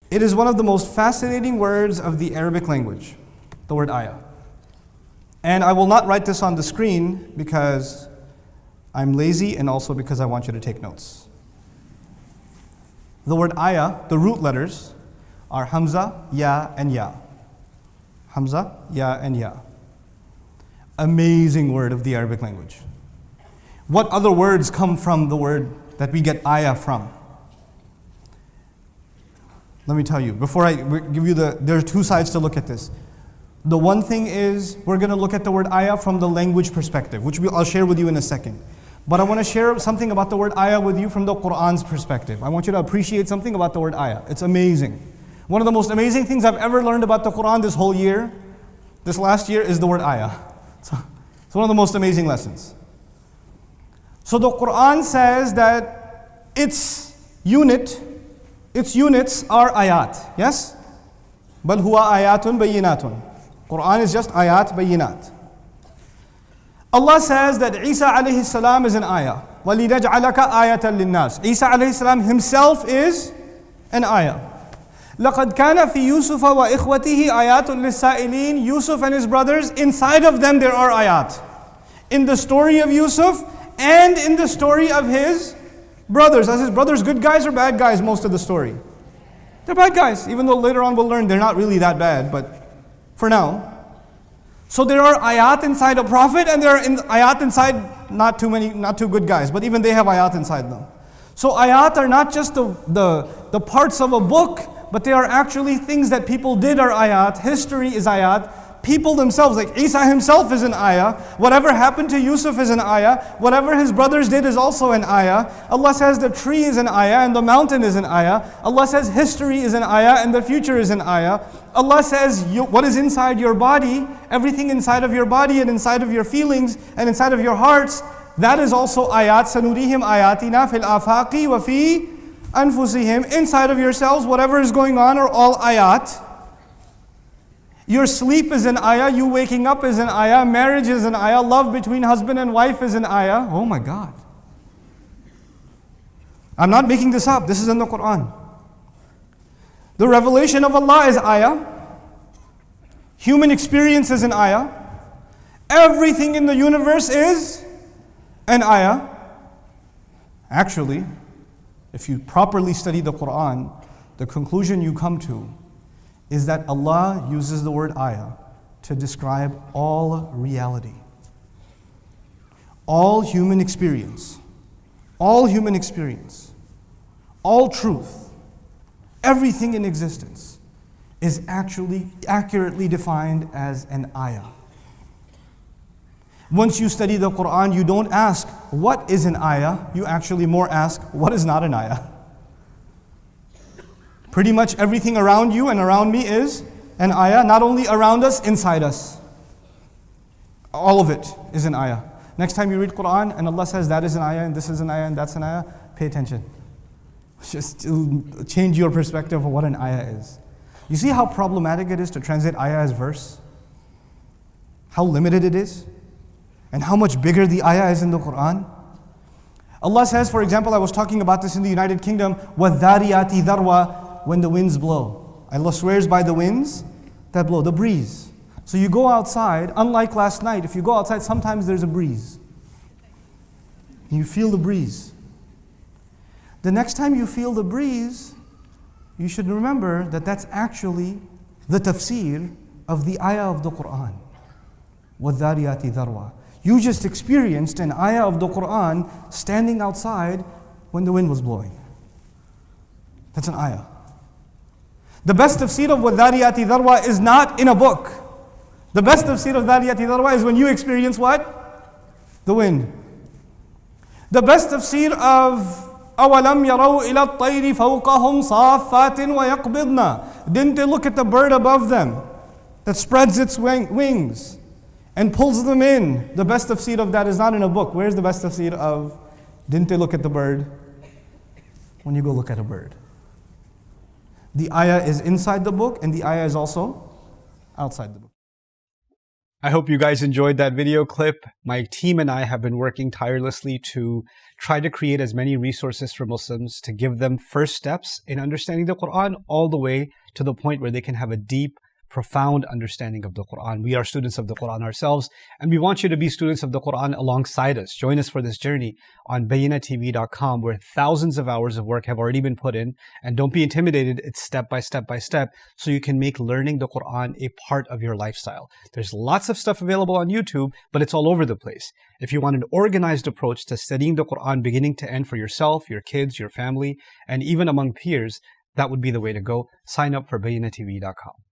It is one of the most fascinating words of the Arabic language, the word ayah. And I will not write this on the screen because I'm lazy and also because I want you to take notes. The word ayah, the root letters, are Hamza, Ya, and Ya. Hamza, Ya, and Ya. Amazing word of the Arabic language. What other words come from the word that we get ayah from? Let me tell you, before I give you there are two sides to look at this. The one thing is, we're going to look at the word ayah from the language perspective, which I'll share with you in a second. But I want to share something about the word ayah with you from the Qur'an's perspective. I want you to appreciate something about the word ayah. It's amazing. One of the most amazing things I've ever learned about the Qur'an this whole year, this last year, is the word ayah. So, it's one of the most amazing lessons. So the Qur'an says that its units are ayat. Yes? Bal huwa ayatun bayyinatun. Qur'an is just ayat bayyinat. Allah says that Isa alayhi salam is an ayah. وَلِنَجْعَلَكَ آيَةً لِلنَّاسِ. Isa alayhi salam himself is an ayah. لَقَدْ كَانَ فِي يُوسُفَ وَإِخْوَتِهِ آيَاتٌ لِلسَّائِلِينَ. Yusuf and his brothers, inside of them there are ayat. In the story of Yusuf and in the story of his brothers. Are his brothers good guys or bad guys most of the story? They're bad guys, even though later on we'll learn they're not really that bad, but for now. So there are ayat inside a prophet and there are ayat inside not too good guys, but even they have ayat inside them. So ayat are not just the parts of a book, but they are actually things that people did are ayat. History is ayat. People themselves, like Isa himself is an ayah. Whatever happened to Yusuf is an ayah. Whatever his brothers did is also an ayah. Allah says the tree is an ayah and the mountain is an ayah. Allah says history is an ayah and the future is an ayah. Allah says what is inside your body, everything inside of your body and inside of your feelings and inside of your hearts, that is also ayat. Sanurihim ayatina fil afaqi wa fi anfusihim. Inside of yourselves, whatever is going on are all ayat. Your sleep is an ayah, you waking up is an ayah, marriage is an ayah, love between husband and wife is an ayah. Oh my God. I'm not making this up, this is in the Qur'an. The revelation of Allah is ayah. Human experience is an ayah. Everything in the universe is an ayah. Actually, if you properly study the Qur'an, the conclusion you come to is that Allah uses the word ayah to describe all reality. All human experience. All truth. Everything in existence is actually accurately defined as an ayah. Once you study the Qur'an, you don't ask, what is an ayah? You actually more ask, what is not an ayah? Pretty much everything around you and around me is an ayah, not only around us, inside us. All of it is an ayah. Next time you read Qur'an and Allah says that is an ayah and this is an ayah and that's an ayah, pay attention. Just change your perspective of what an ayah is. You see how problematic it is to translate ayah as verse? How limited it is? And how much bigger the ayah is in the Qur'an? Allah says, for example, I was talking about this in the United Kingdom, وَالذَّارِيَاتِ ذَرْوَةً. When the winds blow. Allah swears by the winds that blow, the breeze. So you go outside, unlike last night, if you go outside, sometimes there's a breeze. You feel the breeze. The next time you feel the breeze, you should remember that that's actually the tafsir of the ayah of the Qur'an. وَالذَّارِيَاتِ ذَرْوَةً. You just experienced an ayah of the Qur'an standing outside when the wind was blowing. That's an ayah. The best tafsir of وَالذَّارِيَاتِ ذَرْوَةً is not in a book. The best tafsir of ذَّارِيَاتِ ذَرْوَةً is when you experience what? The wind. The best tafsir of أَوَلَمْ يَرَوْا إِلَى الطَّيْرِ فَوْقَهُمْ صَافَّاتٍ وَيَقْبِضْنَ. Didn't they look at the bird above them that spreads its wings and pulls them in? The best tafsir of that is not in a book. Where's the best tafsir of didn't they look at the bird? When you go look at a bird. The ayah is inside the book and the ayah is also outside the book. I hope you guys enjoyed that video clip. My team and I have been working tirelessly to try to create as many resources for Muslims to give them first steps in understanding the Qur'an all the way to the point where they can have a deep, profound understanding of the Qur'an. We are students of the Qur'an ourselves, and we want you to be students of the Qur'an alongside us. Join us for this journey on bayinatv.com, where thousands of hours of work have already been put in. And don't be intimidated, it's step by step by step, so you can make learning the Qur'an a part of your lifestyle. There's lots of stuff available on YouTube, but it's all over the place. If you want an organized approach to studying the Qur'an beginning to end for yourself, your kids, your family, and even among peers, that would be the way to go. Sign up for bayinatv.com.